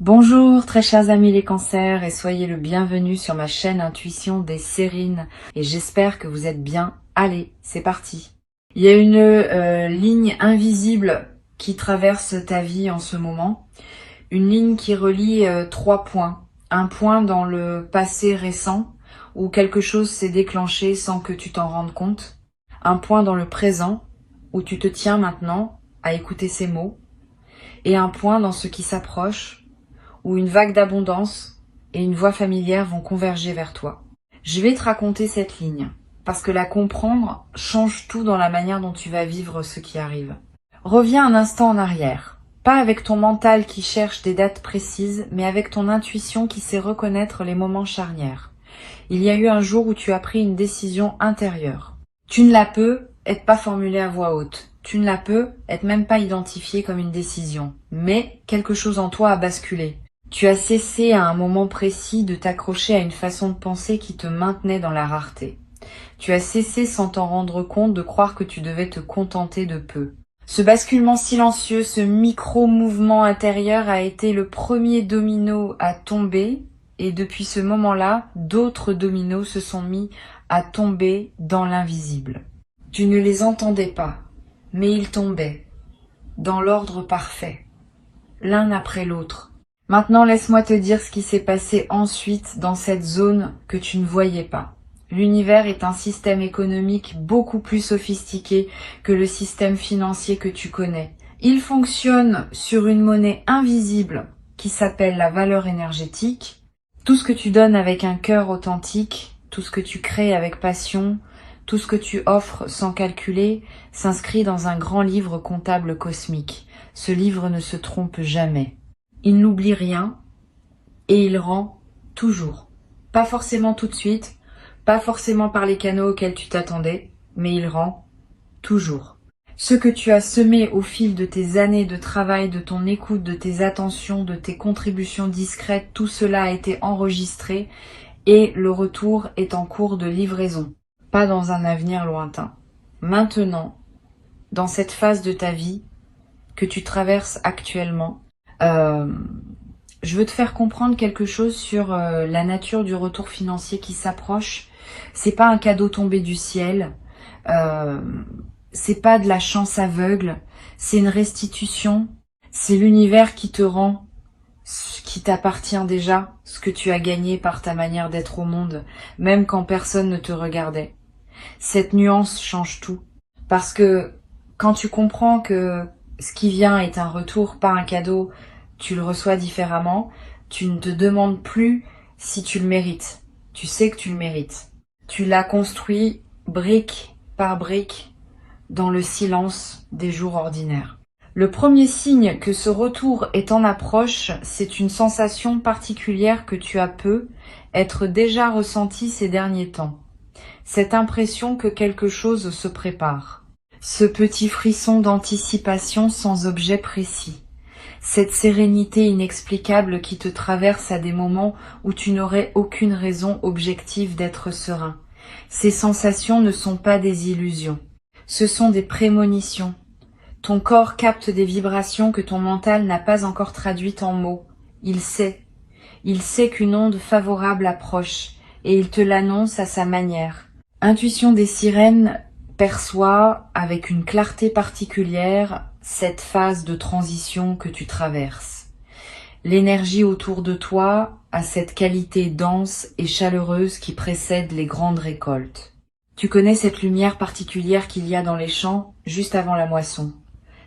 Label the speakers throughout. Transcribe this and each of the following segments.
Speaker 1: Bonjour très chers amis les cancers et soyez le bienvenu sur ma chaîne Intuition des Sérines et j'espère que vous êtes bien. Allez, c'est parti. Il y a une ligne invisible qui traverse ta vie en ce moment, une ligne qui relie trois points. Un point dans le passé récent où quelque chose s'est déclenché sans que tu t'en rendes compte, un point dans le présent où tu te tiens maintenant à écouter ces mots et un point dans ce qui s'approche où une vague d'abondance et une voix familière vont converger vers toi. Je vais te raconter cette ligne, parce que la comprendre change tout dans la manière dont tu vas vivre ce qui arrive. Reviens un instant en arrière, pas avec ton mental qui cherche des dates précises, mais avec ton intuition qui sait reconnaître les moments charnières. Il y a eu un jour où tu as pris une décision intérieure. Tu ne la peux être pas formulée à voix haute. Tu ne la peux être même pas identifiée comme une décision. Mais quelque chose en toi a basculé. Tu as cessé à un moment précis de t'accrocher à une façon de penser qui te maintenait dans la rareté. Tu as cessé sans t'en rendre compte de croire que tu devais te contenter de peu. Ce basculement silencieux, ce micro-mouvement intérieur a été le premier domino à tomber et depuis ce moment-là, d'autres dominos se sont mis à tomber dans l'invisible. Tu ne les entendais pas, mais ils tombaient, dans l'ordre parfait, l'un après l'autre. Maintenant, laisse-moi te dire ce qui s'est passé ensuite dans cette zone que tu ne voyais pas. L'univers est un système économique beaucoup plus sophistiqué que le système financier que tu connais. Il fonctionne sur une monnaie invisible qui s'appelle la valeur énergétique. Tout ce que tu donnes avec un cœur authentique, tout ce que tu crées avec passion, tout ce que tu offres sans calculer, s'inscrit dans un grand livre comptable cosmique. Ce livre ne se trompe jamais. Il n'oublie rien et il rend toujours. Pas forcément tout de suite, pas forcément par les canaux auxquels tu t'attendais, mais il rend toujours. Ce que tu as semé au fil de tes années de travail, de ton écoute, de tes attentions, de tes contributions discrètes, tout cela a été enregistré et le retour est en cours de livraison, pas dans un avenir lointain. Maintenant, dans cette phase de ta vie que tu traverses actuellement, je veux te faire comprendre quelque chose sur la nature du retour financier qui s'approche. C'est pas un cadeau tombé du ciel, c'est pas de la chance aveugle, c'est une restitution, c'est l'univers qui te rend ce qui t'appartient déjà, ce que tu as gagné par ta manière d'être au monde, même quand personne ne te regardait. Cette nuance change tout, parce que quand tu comprends que ce qui vient est un retour, pas un cadeau, tu le reçois différemment, tu ne te demandes plus si tu le mérites. Tu sais que tu le mérites. Tu l'as construit brique par brique dans le silence des jours ordinaires. Le premier signe que ce retour est en approche, c'est une sensation particulière que tu as être déjà ressentie ces derniers temps. Cette impression que quelque chose se prépare. Ce petit frisson d'anticipation sans objet précis. Cette sérénité inexplicable qui te traverse à des moments où tu n'aurais aucune raison objective d'être serein. Ces sensations ne sont pas des illusions. Ce sont des prémonitions. Ton corps capte des vibrations que ton mental n'a pas encore traduites en mots. Il sait. Il sait qu'une onde favorable approche et il te l'annonce à sa manière. Intuition des sirènes perçoit avec une clarté particulière cette phase de transition que tu traverses. L'énergie autour de toi a cette qualité dense et chaleureuse qui précède les grandes récoltes. Tu connais cette lumière particulière qu'il y a dans les champs juste avant la moisson.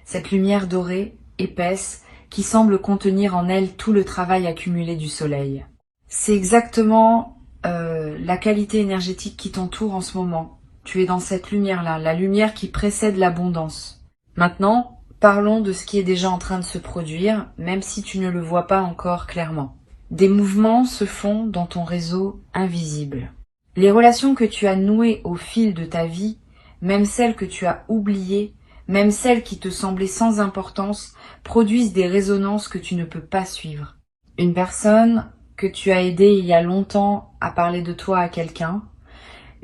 Speaker 1: Cette lumière dorée, épaisse, qui semble contenir en elle tout le travail accumulé du soleil. C'est exactement la qualité énergétique qui t'entoure en ce moment. Tu es dans cette lumière-là, la lumière qui précède l'abondance. Maintenant, parlons de ce qui est déjà en train de se produire, même si tu ne le vois pas encore clairement. Des mouvements se font dans ton réseau invisible. Les relations que tu as nouées au fil de ta vie, même celles que tu as oubliées, même celles qui te semblaient sans importance, produisent des résonances que tu ne peux pas suivre. Une personne que tu as aidée il y a longtemps à parler de toi à quelqu'un,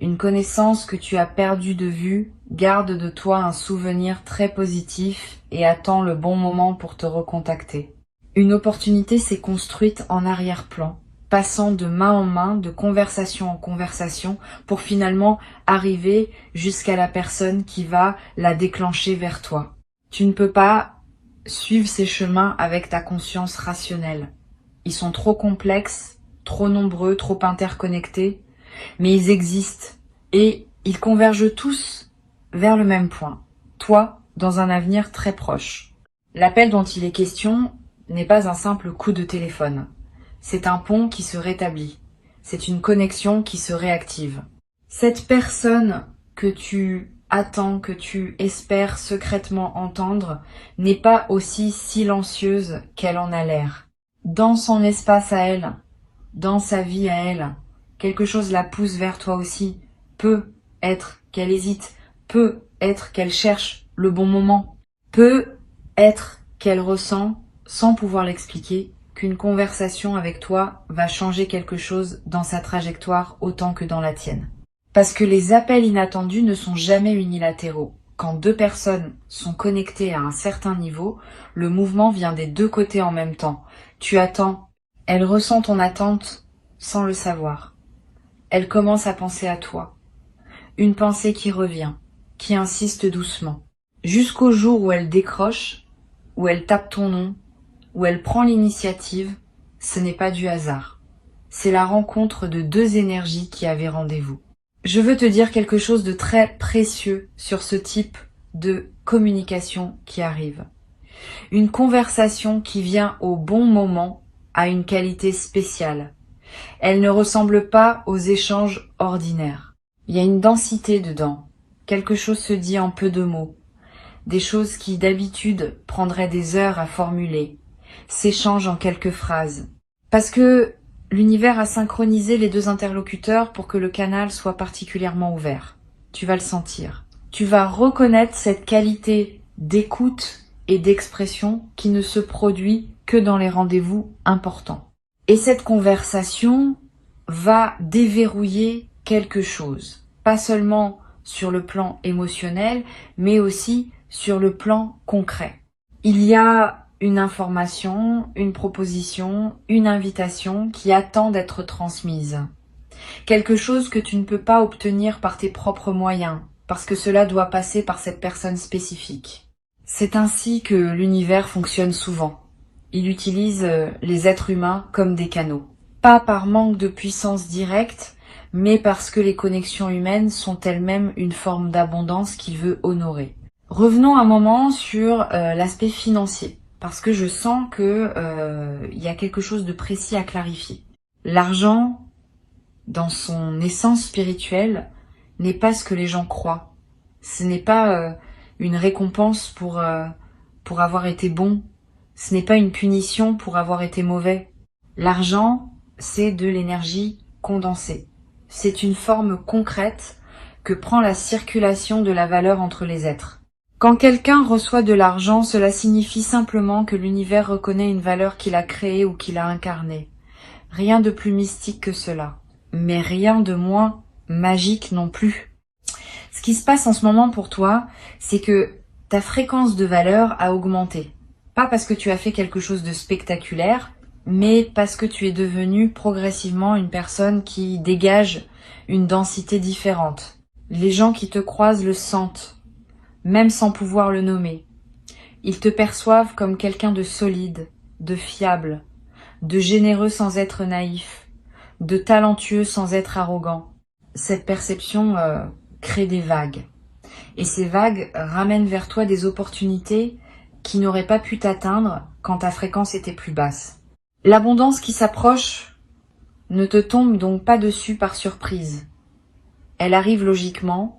Speaker 1: une connaissance que tu as perdue de vue, garde de toi un souvenir très positif et attend le bon moment pour te recontacter. Une opportunité s'est construite en arrière-plan, passant de main en main, de conversation en conversation, pour finalement arriver jusqu'à la personne qui va la déclencher vers toi. Tu ne peux pas suivre ces chemins avec ta conscience rationnelle. Ils sont trop complexes, trop nombreux, trop interconnectés, mais ils existent et ils convergent tous vers le même point, toi, dans un avenir très proche. L'appel dont il est question n'est pas un simple coup de téléphone. C'est un pont qui se rétablit. C'est une connexion qui se réactive. Cette personne que tu attends, que tu espères secrètement entendre, n'est pas aussi silencieuse qu'elle en a l'air. Dans son espace à elle, dans sa vie à elle, quelque chose la pousse vers toi aussi. Peut être qu'elle hésite, peut être qu'elle cherche le bon moment, peut être qu'elle ressent, sans pouvoir l'expliquer, qu'une conversation avec toi va changer quelque chose dans sa trajectoire autant que dans la tienne. Parce que les appels inattendus ne sont jamais unilatéraux. Quand deux personnes sont connectées à un certain niveau, le mouvement vient des deux côtés en même temps. Tu attends, elle ressent ton attente sans le savoir. Elle commence à penser à toi. Une pensée qui revient, qui insiste doucement. Jusqu'au jour où elle décroche, où elle tape ton nom, où elle prend l'initiative, ce n'est pas du hasard. C'est la rencontre de deux énergies qui avaient rendez-vous. Je veux te dire quelque chose de très précieux sur ce type de communication qui arrive. Une conversation qui vient au bon moment a une qualité spéciale. Elle ne ressemble pas aux échanges ordinaires. Il y a une densité dedans. Quelque chose se dit en peu de mots. Des choses qui d'habitude prendraient des heures à formuler s'échangent en quelques phrases. Parce que l'univers a synchronisé les deux interlocuteurs pour que le canal soit particulièrement ouvert. Tu vas le sentir. Tu vas reconnaître cette qualité d'écoute et d'expression qui ne se produit que dans les rendez-vous importants. Et cette conversation va déverrouiller quelque chose. Pas seulement sur le plan émotionnel, mais aussi sur le plan concret. Il y a une information, une proposition, une invitation qui attend d'être transmise. Quelque chose que tu ne peux pas obtenir par tes propres moyens, parce que cela doit passer par cette personne spécifique. C'est ainsi que l'univers fonctionne souvent. Il utilise les êtres humains comme des canaux. Pas par manque de puissance directe, mais parce que les connexions humaines sont elles-mêmes une forme d'abondance qu'il veut honorer. Revenons un moment sur l'aspect financier. Parce que je sens que y a quelque chose de précis à clarifier. L'argent, dans son essence spirituelle, n'est pas ce que les gens croient. Ce n'est pas une récompense pour avoir été bon. Ce n'est pas une punition pour avoir été mauvais. L'argent, c'est de l'énergie condensée. C'est une forme concrète que prend la circulation de la valeur entre les êtres. Quand quelqu'un reçoit de l'argent, cela signifie simplement que l'univers reconnaît une valeur qu'il a créée ou qu'il a incarnée. Rien de plus mystique que cela, mais rien de moins magique non plus. Ce qui se passe en ce moment pour toi, c'est que ta fréquence de valeur a augmenté. Pas parce que tu as fait quelque chose de spectaculaire, mais parce que tu es devenu progressivement une personne qui dégage une densité différente. Les gens qui te croisent le sentent, même sans pouvoir le nommer. Ils te perçoivent comme quelqu'un de solide, de fiable, de généreux sans être naïf, de talentueux sans être arrogant. Cette perception crée des vagues. Et ces vagues ramènent vers toi des opportunités qui n'auraient pas pu t'atteindre quand ta fréquence était plus basse. L'abondance qui s'approche ne te tombe donc pas dessus par surprise. Elle arrive logiquement,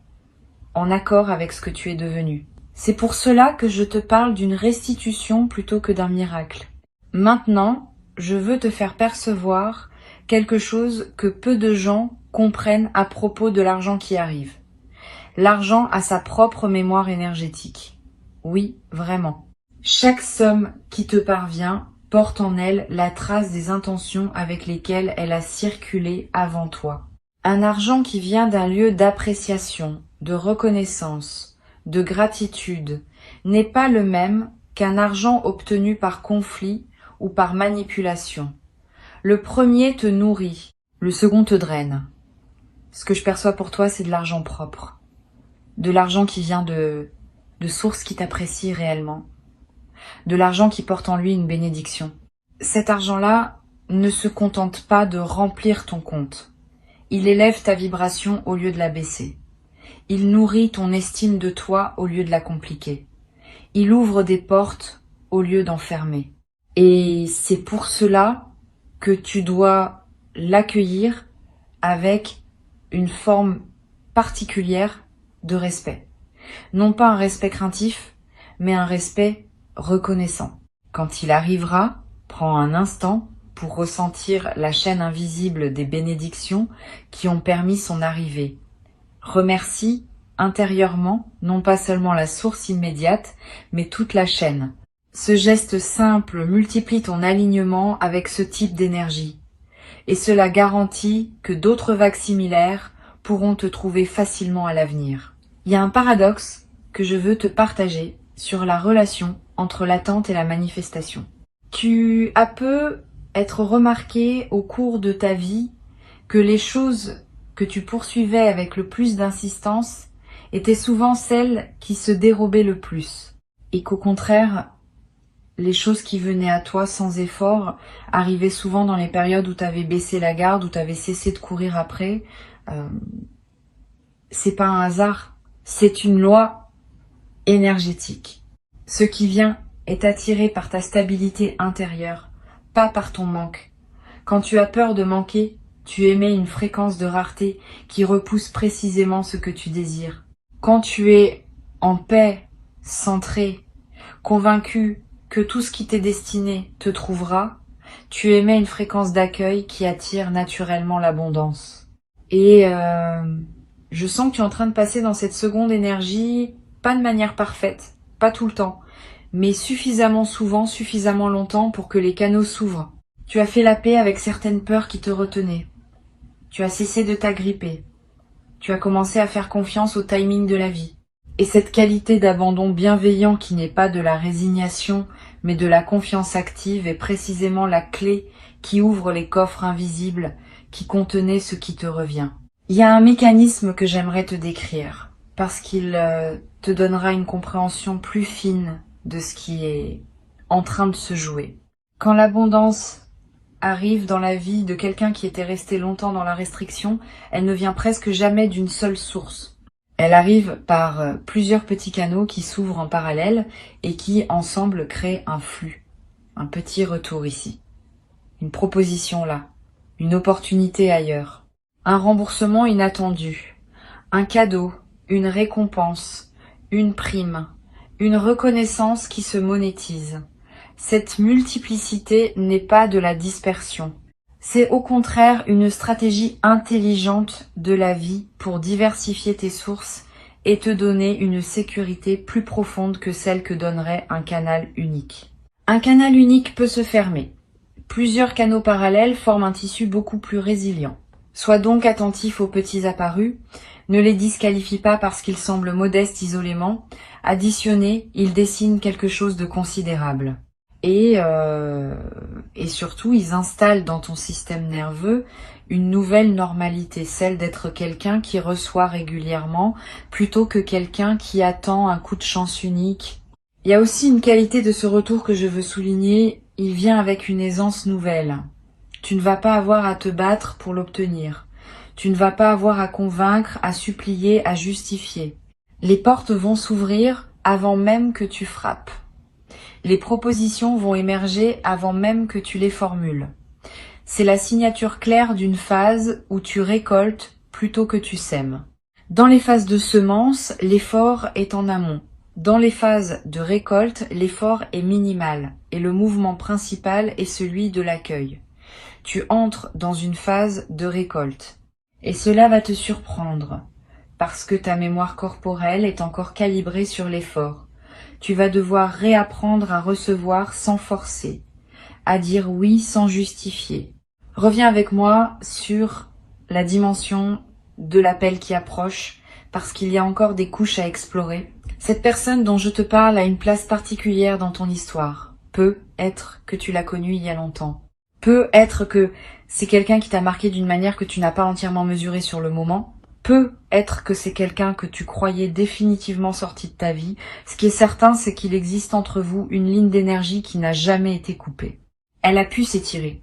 Speaker 1: en accord avec ce que tu es devenu. C'est pour cela que je te parle d'une restitution plutôt que d'un miracle. Maintenant, je veux te faire percevoir quelque chose que peu de gens comprennent à propos de l'argent qui arrive. L'argent a sa propre mémoire énergétique. Oui, vraiment. Chaque somme qui te parvient porte en elle la trace des intentions avec lesquelles elle a circulé avant toi. Un argent qui vient d'un lieu d'appréciation, de reconnaissance, de gratitude, n'est pas le même qu'un argent obtenu par conflit ou par manipulation. Le premier te nourrit, le second te draine. Ce que je perçois pour toi, c'est de l'argent propre. De l'argent qui vient de sources qui t'apprécient réellement. De l'argent qui porte en lui une bénédiction. Cet argent-là ne se contente pas de remplir ton compte. Il élève ta vibration au lieu de la baisser. Il nourrit ton estime de toi au lieu de la compliquer. Il ouvre des portes au lieu d'en fermer. Et c'est pour cela que tu dois l'accueillir avec une forme particulière de respect. Non pas un respect craintif, mais un respect reconnaissant. Quand il arrivera, prends un instant pour ressentir la chaîne invisible des bénédictions qui ont permis son arrivée. Remercie intérieurement, non pas seulement la source immédiate, mais toute la chaîne. Ce geste simple multiplie ton alignement avec ce type d'énergie. Et cela garantit que d'autres vagues similaires pourront te trouver facilement à l'avenir. Il y a un paradoxe que je veux te partager sur la relation entre l'attente et la manifestation. Tu as peu être remarqué au cours de ta vie que les choses que tu poursuivais avec le plus d'insistance étaient souvent celles qui se dérobaient le plus, et qu'au contraire, les choses qui venaient à toi sans effort arrivaient souvent dans les périodes où tu avais baissé la garde, où tu avais cessé de courir après. C'est pas un hasard, c'est une loi énergétique. Ce qui vient est attiré par ta stabilité intérieure, pas par ton manque. Quand tu as peur de manquer, tu émets une fréquence de rareté qui repousse précisément ce que tu désires. Quand tu es en paix, centré, convaincu que tout ce qui t'est destiné te trouvera, tu émets une fréquence d'accueil qui attire naturellement l'abondance. Et je sens que tu es en train de passer dans cette seconde énergie, pas de manière parfaite, pas tout le temps, mais suffisamment souvent, suffisamment longtemps pour que les canaux s'ouvrent. Tu as fait la paix avec certaines peurs qui te retenaient. Tu as cessé de t'agripper. Tu as commencé à faire confiance au timing de la vie. Et cette qualité d'abandon bienveillant qui n'est pas de la résignation, mais de la confiance active est précisément la clé qui ouvre les coffres invisibles qui contenaient ce qui te revient. Il y a un mécanisme que j'aimerais te décrire, parce qu'il te donnera une compréhension plus fine de ce qui est en train de se jouer. Quand l'abondance arrive dans la vie de quelqu'un qui était resté longtemps dans la restriction, elle ne vient presque jamais d'une seule source. Elle arrive par plusieurs petits canaux qui s'ouvrent en parallèle et qui, ensemble, créent un flux. Un petit retour ici. Une proposition là. Une opportunité ailleurs. Un remboursement inattendu. Un cadeau. Une récompense. Une prime. Une reconnaissance qui se monétise. Cette multiplicité n'est pas de la dispersion. C'est au contraire une stratégie intelligente de la vie pour diversifier tes sources et te donner une sécurité plus profonde que celle que donnerait un canal unique. Un canal unique peut se fermer. Plusieurs canaux parallèles forment un tissu beaucoup plus résilient. Sois donc attentif aux petits apparus, ne les disqualifie pas parce qu'ils semblent modestes isolément, additionnés, ils dessinent quelque chose de considérable. Et surtout, ils installent dans ton système nerveux une nouvelle normalité, celle d'être quelqu'un qui reçoit régulièrement plutôt que quelqu'un qui attend un coup de chance unique. Il y a aussi une qualité de ce retour que je veux souligner, il vient avec une aisance nouvelle. Tu ne vas pas avoir à te battre pour l'obtenir. Tu ne vas pas avoir à convaincre, à supplier, à justifier. Les portes vont s'ouvrir avant même que tu frappes. Les propositions vont émerger avant même que tu les formules. C'est la signature claire d'une phase où tu récoltes plutôt que tu sèmes. Dans les phases de semence, l'effort est en amont. Dans les phases de récolte, l'effort est minimal et le mouvement principal est celui de l'accueil. Tu entres dans une phase de récolte et cela va te surprendre parce que ta mémoire corporelle est encore calibrée sur l'effort. Tu vas devoir réapprendre à recevoir sans forcer, à dire oui sans justifier. Reviens avec moi sur la dimension de l'appel qui approche, parce qu'il y a encore des couches à explorer. Cette personne dont je te parle a une place particulière dans ton histoire. Peu être que tu l'as connu il y a longtemps. Peut être que c'est quelqu'un qui t'a marqué d'une manière que tu n'as pas entièrement mesurée sur le moment. Peut être que c'est quelqu'un que tu croyais définitivement sorti de ta vie. Ce qui est certain, c'est qu'il existe entre vous une ligne d'énergie qui n'a jamais été coupée. Elle a pu s'étirer.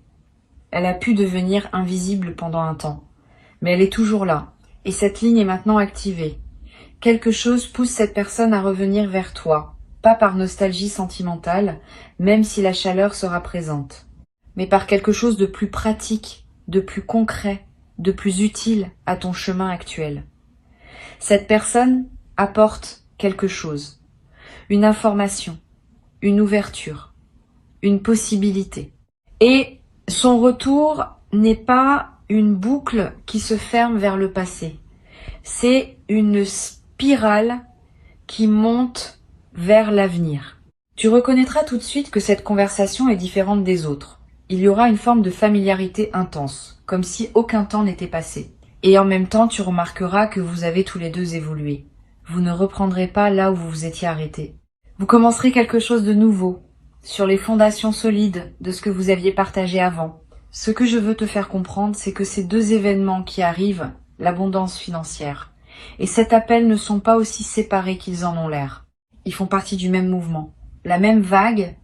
Speaker 1: Elle a pu devenir invisible pendant un temps. Mais elle est toujours là. Et cette ligne est maintenant activée. Quelque chose pousse cette personne à revenir vers toi. Pas par nostalgie sentimentale, même si la chaleur sera présente. Mais par quelque chose de plus pratique, de plus concret, de plus utile à ton chemin actuel. Cette personne apporte quelque chose, une information, une ouverture, une possibilité. Et son retour n'est pas une boucle qui se ferme vers le passé. C'est une spirale qui monte vers l'avenir. Tu reconnaîtras tout de suite que cette conversation est différente des autres. Il y aura une forme de familiarité intense, comme si aucun temps n'était passé. Et en même temps, tu remarqueras que vous avez tous les deux évolué. Vous ne reprendrez pas là où vous vous étiez arrêté. Vous commencerez quelque chose de nouveau, sur les fondations solides de ce que vous aviez partagé avant. Ce que je veux te faire comprendre, c'est que ces deux événements qui arrivent, l'abondance financière, et cet appel ne sont pas aussi séparés qu'ils en ont l'air. Ils font partie du même mouvement. La même vague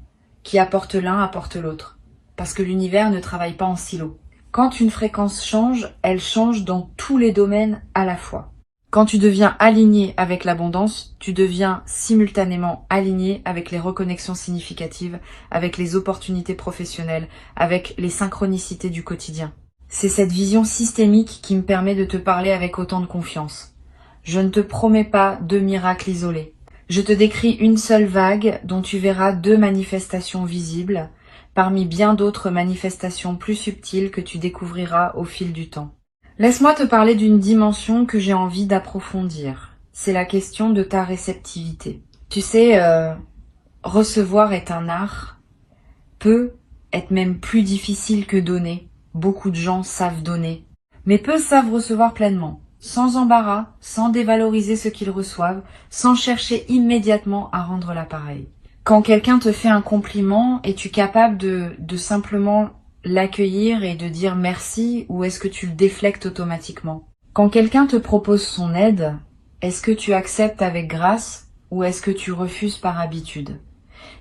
Speaker 1: qui apporte l'un apporte l'autre. Parce que l'univers ne travaille pas en silo. Quand une fréquence change, elle change dans tous les domaines à la fois. Quand tu deviens aligné avec l'abondance, tu deviens simultanément aligné avec les reconnexions significatives, avec les opportunités professionnelles, avec les synchronicités du quotidien. C'est cette vision systémique qui me permet de te parler avec autant de confiance. Je ne te promets pas deux miracles isolés. Je te décris une seule vague dont tu verras deux manifestations visibles, parmi bien d'autres manifestations plus subtiles que tu découvriras au fil du temps. Laisse-moi te parler d'une dimension que j'ai envie d'approfondir. C'est la question de ta réceptivité. Tu sais, recevoir est un art, peut être même plus difficile que donner. Beaucoup de gens savent donner, mais peu savent recevoir pleinement, sans embarras, sans dévaloriser ce qu'ils reçoivent, sans chercher immédiatement à rendre l'appareil. Quand quelqu'un te fait un compliment, es-tu capable de simplement l'accueillir et de dire merci, ou est-ce que tu le déflectes automatiquement? Quand quelqu'un te propose son aide, est-ce que tu acceptes avec grâce ou est-ce que tu refuses par habitude?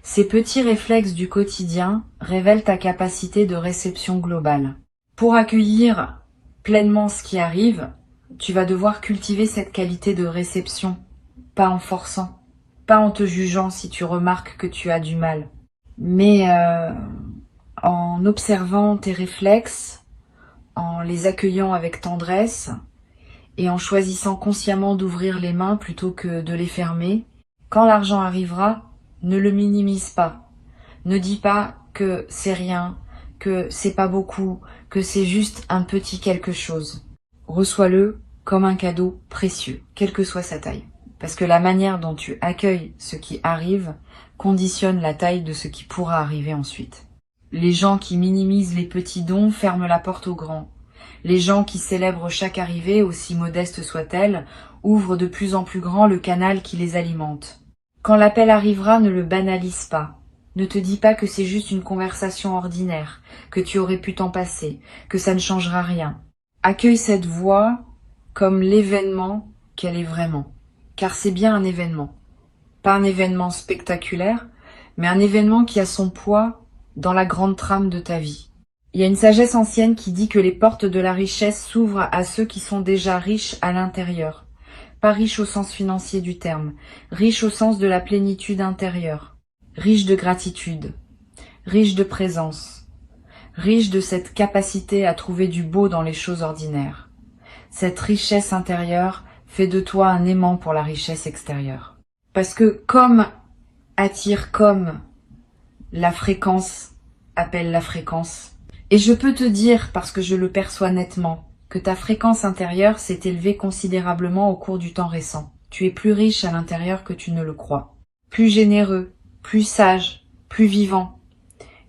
Speaker 1: Ces petits réflexes du quotidien révèlent ta capacité de réception globale. Pour accueillir pleinement ce qui arrive, tu vas devoir cultiver cette qualité de réception, pas en forçant. Pas en te jugeant si tu remarques que tu as du mal, mais en observant tes réflexes, en les accueillant avec tendresse et en choisissant consciemment d'ouvrir les mains plutôt que de les fermer. Quand l'argent arrivera, ne le minimise pas. Ne dis pas que c'est rien, que c'est pas beaucoup, que c'est juste un petit quelque chose. Reçois-le comme un cadeau précieux, quelle que soit sa taille. Parce que la manière dont tu accueilles ce qui arrive conditionne la taille de ce qui pourra arriver ensuite. Les gens qui minimisent les petits dons ferment la porte aux grands. Les gens qui célèbrent chaque arrivée, aussi modeste soit-elle, ouvrent de plus en plus grand le canal qui les alimente. Quand l'appel arrivera, ne le banalise pas. Ne te dis pas que c'est juste une conversation ordinaire, que tu aurais pu t'en passer, que ça ne changera rien. Accueille cette voix comme l'événement qu'elle est vraiment. Car c'est bien un événement. Pas un événement spectaculaire, mais un événement qui a son poids dans la grande trame de ta vie. Il y a une sagesse ancienne qui dit que les portes de la richesse s'ouvrent à ceux qui sont déjà riches à l'intérieur. Pas riches au sens financier du terme, riches au sens de la plénitude intérieure, riches de gratitude, riches de présence, riches de cette capacité à trouver du beau dans les choses ordinaires. Cette richesse intérieure fait de toi un aimant pour la richesse extérieure. Parce que comme attire comme, la fréquence appelle la fréquence. Et je peux te dire, parce que je le perçois nettement, que ta fréquence intérieure s'est élevée considérablement au cours du temps récent. Tu es plus riche à l'intérieur que tu ne le crois. Plus généreux, plus sage, plus vivant.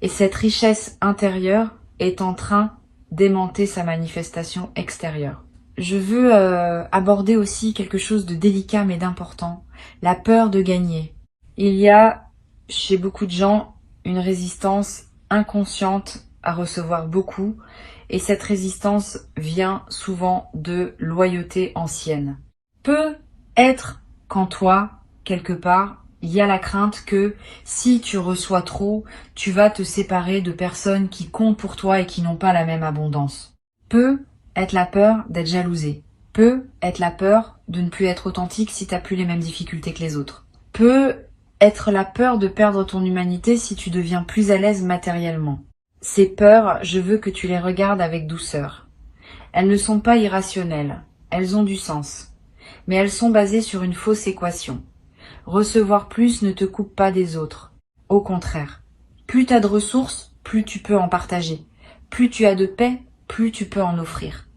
Speaker 1: Et cette richesse intérieure est en train d'aimanter sa manifestation extérieure. Je veux aborder aussi quelque chose de délicat mais d'important, la peur de gagner. Il y a chez beaucoup de gens une résistance inconsciente à recevoir beaucoup, et cette résistance vient souvent de loyauté ancienne. Peut être qu'en toi, quelque part, il y a la crainte que si tu reçois trop, tu vas te séparer de personnes qui comptent pour toi et qui n'ont pas la même abondance. Peut être la peur d'être jalousé. Peut être la peur de ne plus être authentique si tu n'as plus les mêmes difficultés que les autres. Peut être la peur de perdre ton humanité si tu deviens plus à l'aise matériellement. Ces peurs, je veux que tu les regardes avec douceur. Elles ne sont pas irrationnelles, elles ont du sens. Mais elles sont basées sur une fausse équation. Recevoir plus ne te coupe pas des autres. Au contraire, plus tu as de ressources, plus tu peux en partager. Plus tu as de paix, plus tu peux en offrir.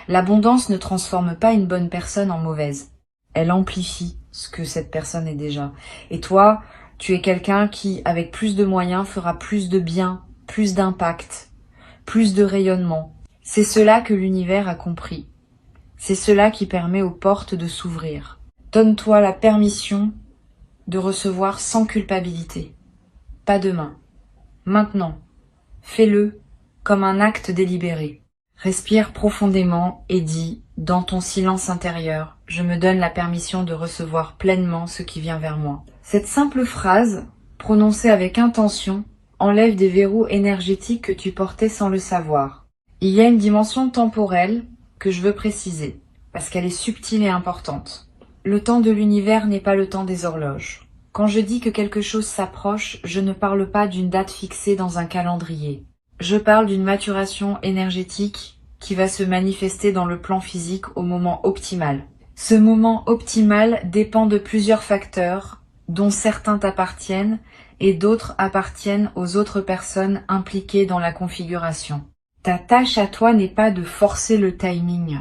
Speaker 1: L'abondance ne transforme pas une bonne personne en mauvaise. Elle amplifie ce que cette personne est déjà. Et toi, tu es quelqu'un qui, avec plus de moyens, fera plus de bien, plus d'impact, plus de rayonnement. C'est cela que l'univers a compris. C'est cela qui permet aux portes de s'ouvrir. Donne-toi la permission de recevoir sans culpabilité. Pas demain. Maintenant. Fais-le comme un acte délibéré. Respire profondément et dis, dans ton silence intérieur, je me donne la permission de recevoir pleinement ce qui vient vers moi. Cette simple phrase, prononcée avec intention, enlève des verrous énergétiques que tu portais sans le savoir. Il y a une dimension temporelle que je veux préciser, parce qu'elle est subtile et importante. Le temps de l'univers n'est pas le temps des horloges. Quand je dis que quelque chose s'approche, je ne parle pas d'une date fixée dans un calendrier. Je parle d'une maturation énergétique qui va se manifester dans le plan physique au moment optimal. Ce moment optimal dépend de plusieurs facteurs, dont certains t'appartiennent et d'autres appartiennent aux autres personnes impliquées dans la configuration. Ta tâche à toi n'est pas de forcer le timing,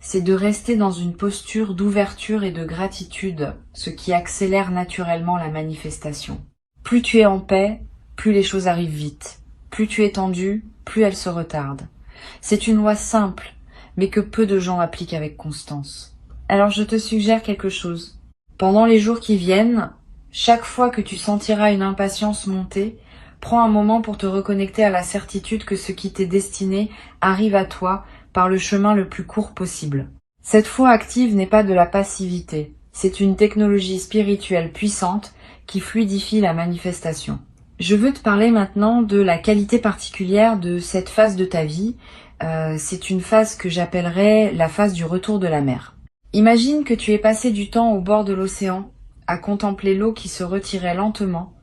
Speaker 1: c'est de rester dans une posture d'ouverture et de gratitude, ce qui accélère naturellement la manifestation. Plus tu es en paix, plus les choses arrivent vite. Plus tu es tendu, plus elles se retardent. C'est une loi simple, mais que peu de gens appliquent avec constance. Alors je te suggère quelque chose. Pendant les jours qui viennent, chaque fois que tu sentiras une impatience monter, prends un moment pour te reconnecter à la certitude que ce qui t'est destiné arrive à toi par le chemin le plus court possible. Cette foi active n'est pas de la passivité, c'est une technologie spirituelle puissante qui fluidifie la manifestation. Je veux te parler maintenant de la qualité particulière de cette phase de ta vie. C'est une phase que j'appellerais la phase du retour de la mer. Imagine que tu aies passé du temps au bord de l'océan, à contempler l'eau qui se retirait lentement,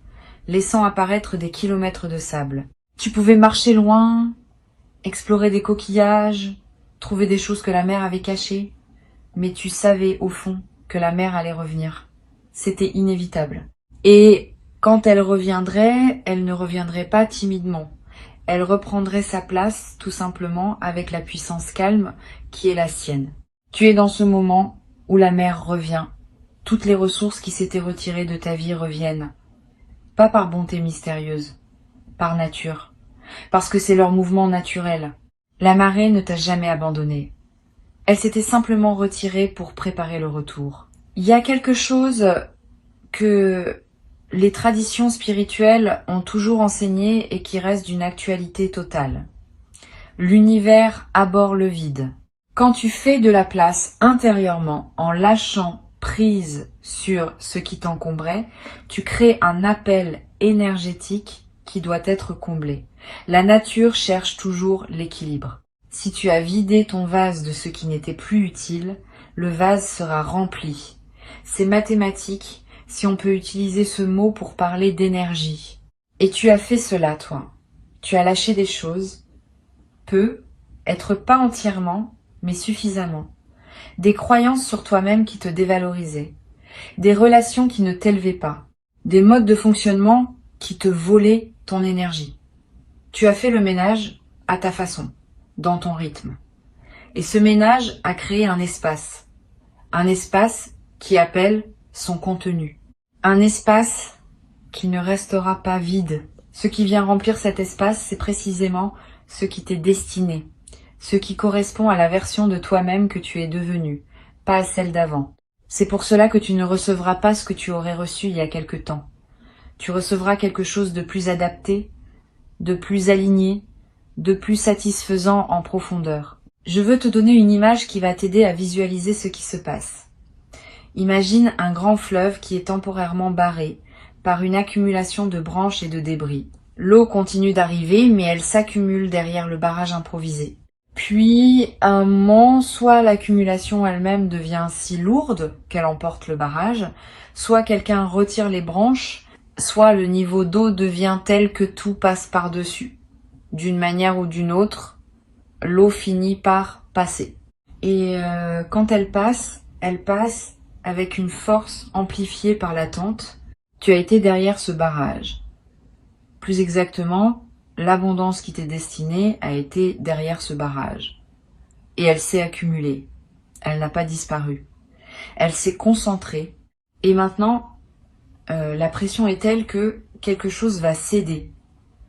Speaker 1: laissant apparaître des kilomètres de sable. Tu pouvais marcher loin, explorer des coquillages, trouver des choses que la mer avait cachées, mais tu savais au fond que la mer allait revenir. C'était inévitable. Et quand elle reviendrait, elle ne reviendrait pas timidement. Elle reprendrait sa place, tout simplement, avec la puissance calme qui est la sienne. Tu es dans ce moment où la mer revient. Toutes les ressources qui s'étaient retirées de ta vie reviennent. Pas par bonté mystérieuse, par nature. Parce que c'est leur mouvement naturel. La marée ne t'a jamais abandonné. Elle s'était simplement retirée pour préparer le retour. Il y a quelque chose que les traditions spirituelles ont toujours enseigné et qui reste d'une actualité totale. L'univers abhorre le vide. Quand tu fais de la place intérieurement en lâchant prise sur ce qui t'encombrait, tu crées un appel énergétique qui doit être comblé. La nature cherche toujours l'équilibre. Si tu as vidé ton vase de ce qui n'était plus utile, le vase sera rempli. C'est mathématique si on peut utiliser ce mot pour parler d'énergie. Et tu as fait cela, toi. Tu as lâché des choses, peu, être pas entièrement, mais suffisamment. Des croyances sur toi-même qui te dévalorisaient, des relations qui ne t'élevaient pas, des modes de fonctionnement qui te volaient ton énergie. Tu as fait le ménage à ta façon, dans ton rythme. Et ce ménage a créé un espace qui appelle son contenu. Un espace qui ne restera pas vide. Ce qui vient remplir cet espace, c'est précisément ce qui t'est destiné, ce qui correspond à la version de toi-même que tu es devenu, pas à celle d'avant. C'est pour cela que tu ne recevras pas ce que tu aurais reçu il y a quelque temps. Tu recevras quelque chose de plus adapté, de plus aligné, de plus satisfaisant en profondeur. Je veux te donner une image qui va t'aider à visualiser ce qui se passe. Imagine un grand fleuve qui est temporairement barré par une accumulation de branches et de débris. L'eau continue d'arriver, mais elle s'accumule derrière le barrage improvisé. Puis, à un moment, soit l'accumulation elle-même devient si lourde qu'elle emporte le barrage, soit quelqu'un retire les branches, soit le niveau d'eau devient tel que tout passe par-dessus. D'une manière ou d'une autre, l'eau finit par passer. Et quand elle passe avec une force amplifiée par l'attente. Tu as été derrière ce barrage. Plus exactement, l'abondance qui t'est destinée a été derrière ce barrage. Et elle s'est accumulée. Elle n'a pas disparu. Elle s'est concentrée. Et maintenant, la pression est telle que quelque chose va céder.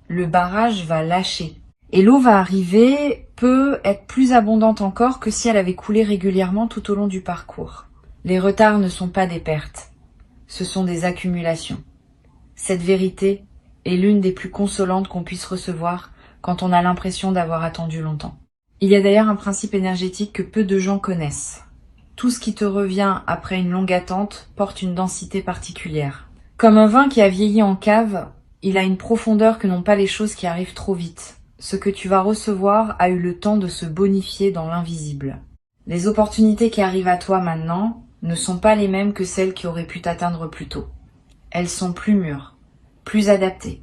Speaker 1: Le barrage va lâcher. Et l'eau va arriver, peut être plus abondante encore que si elle avait coulé régulièrement tout au long du parcours. Les retards ne sont pas des pertes. Ce sont des accumulations. Cette vérité est l'une des plus consolantes qu'on puisse recevoir quand on a l'impression d'avoir attendu longtemps. Il y a d'ailleurs un principe énergétique que peu de gens connaissent. Tout ce qui te revient après une longue attente porte une densité particulière. Comme un vin qui a vieilli en cave, il a une profondeur que n'ont pas les choses qui arrivent trop vite. Ce que tu vas recevoir a eu le temps de se bonifier dans l'invisible. Les opportunités qui arrivent à toi maintenant ne sont pas les mêmes que celles qui auraient pu t'atteindre plus tôt. Elles sont plus mûres, plus adaptées,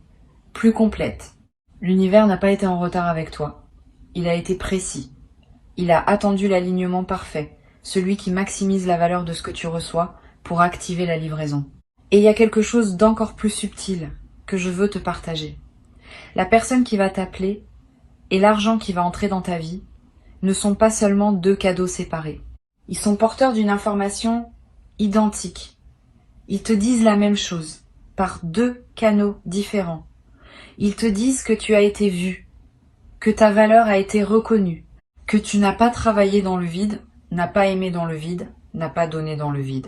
Speaker 1: plus complètes. L'univers n'a pas été en retard avec toi. Il a été précis. Il a attendu l'alignement parfait, celui qui maximise la valeur de ce que tu reçois pour activer la livraison. Et il y a quelque chose d'encore plus subtil que je veux te partager. La personne qui va t'appeler et l'argent qui va entrer dans ta vie ne sont pas seulement deux cadeaux séparés. Ils sont porteurs d'une information identique. Ils te disent la même chose, par deux canaux différents. Ils te disent que tu as été vu, que ta valeur a été reconnue, que tu n'as pas travaillé dans le vide, n'as pas aimé dans le vide, n'as pas donné dans le vide.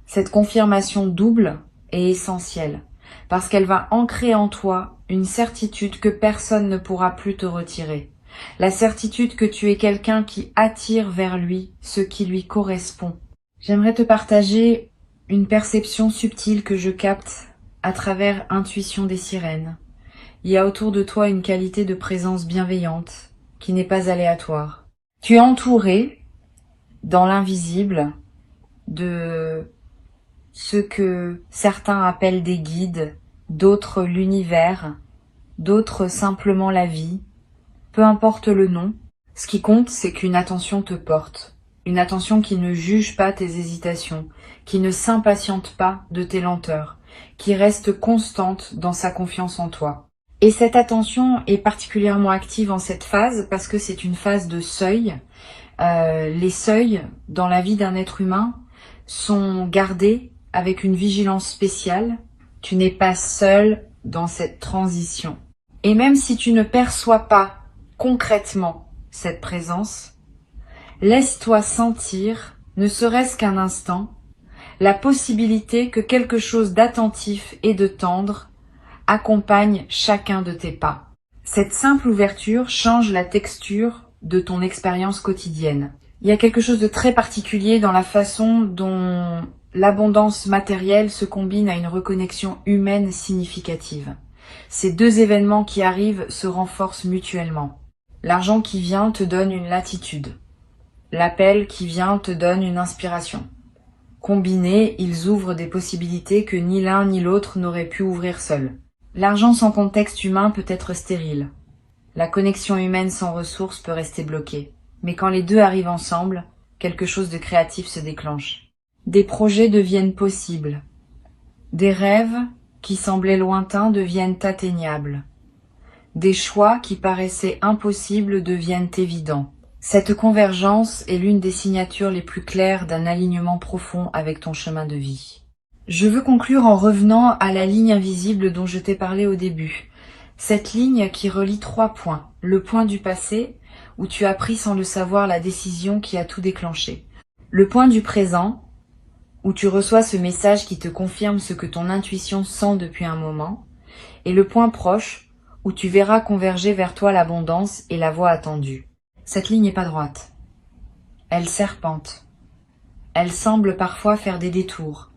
Speaker 1: Cette confirmation double est essentielle, parce qu'elle va ancrer en toi une certitude que personne ne pourra plus te retirer. La certitude que tu es quelqu'un qui attire vers lui ce qui lui correspond. J'aimerais te partager une perception subtile que je capte à travers Intuition des sirènes. Il y a autour de toi une qualité de présence bienveillante qui n'est pas aléatoire. Tu es entouré, dans l'invisible, de ce que certains appellent des guides, d'autres l'univers, d'autres simplement la vie. Peu importe le nom, ce qui compte, c'est qu'une attention te porte. Une attention qui ne juge pas tes hésitations, qui ne s'impatiente pas de tes lenteurs, qui reste constante dans sa confiance en toi. Et cette attention est particulièrement active en cette phase parce que c'est une phase de seuil. Les seuils dans la vie d'un être humain sont gardés avec une vigilance spéciale. Tu n'es pas seul dans cette transition. Et même si tu ne perçois pas concrètement cette présence, laisse-toi sentir, ne serait-ce qu'un instant, la possibilité que quelque chose d'attentif et de tendre accompagne chacun de tes pas. Cette simple ouverture change la texture de ton expérience quotidienne. Il y a quelque chose de très particulier dans la façon dont l'abondance matérielle se combine à une reconnexion humaine significative. Ces deux événements qui arrivent se renforcent mutuellement. L'argent qui vient te donne une latitude. L'appel qui vient te donne une inspiration. Combinés, ils ouvrent des possibilités que ni l'un ni l'autre n'aurait pu ouvrir seul. L'argent sans contexte humain peut être stérile. La connexion humaine sans ressources peut rester bloquée. Mais quand les deux arrivent ensemble, quelque chose de créatif se déclenche. Des projets deviennent possibles. Des rêves qui semblaient lointains deviennent atteignables. Des choix qui paraissaient impossibles deviennent évidents. Cette convergence est l'une des signatures les plus claires d'un alignement profond avec ton chemin de vie. Je veux conclure en revenant à la ligne invisible dont je t'ai parlé au début. Cette ligne qui relie 3 points. Le point du passé, où tu as pris sans le savoir la décision qui a tout déclenché. Le point du présent, où tu reçois ce message qui te confirme ce que ton intuition sent depuis un moment, et le point proche, où tu verras converger vers toi l'abondance et la voie attendue. Cette ligne n'est pas droite. Elle serpente. Elle semble parfois faire des détours.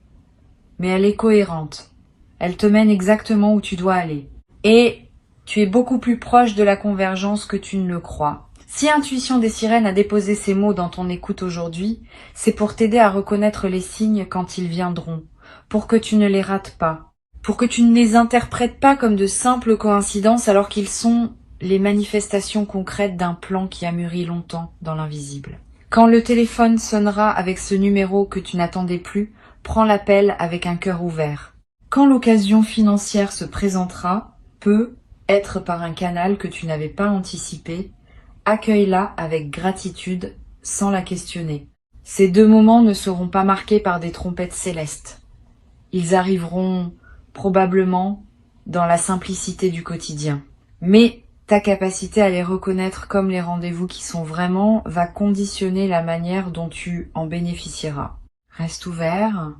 Speaker 1: Mais elle est cohérente. Elle te mène exactement où tu dois aller. Et tu es beaucoup plus proche de la convergence que tu ne le crois. Si Intuition des Sirènes a déposé ces mots dans ton écoute aujourd'hui, c'est pour t'aider à reconnaître les signes quand ils viendront, pour que tu ne les rates pas, pour que tu ne les interprètes pas comme de simples coïncidences alors qu'ils sont les manifestations concrètes d'un plan qui a mûri longtemps dans l'invisible. Quand le téléphone sonnera avec ce numéro que tu n'attendais plus, prends l'appel avec un cœur ouvert. Quand l'occasion financière se présentera, peut être par un canal que tu n'avais pas anticipé, accueille-la avec gratitude sans la questionner. Ces 2 moments ne seront pas marqués par des trompettes célestes. Ils arriveront probablement dans la simplicité du quotidien. Mais ta capacité à les reconnaître comme les rendez-vous qui sont vraiment va conditionner la manière dont tu en bénéficieras. Reste ouvert,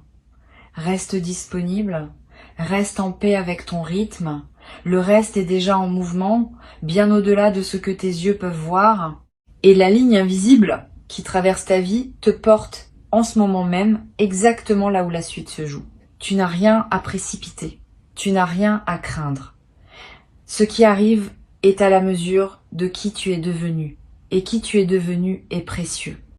Speaker 1: reste disponible, reste en paix avec ton rythme. Le reste est déjà en mouvement, bien au-delà de ce que tes yeux peuvent voir. Et la ligne invisible qui traverse ta vie te porte en ce moment même exactement là où la suite se joue. Tu n'as rien à précipiter, tu n'as rien à craindre. Ce qui arrive est à la mesure de qui tu es devenu, et qui tu es devenu est précieux.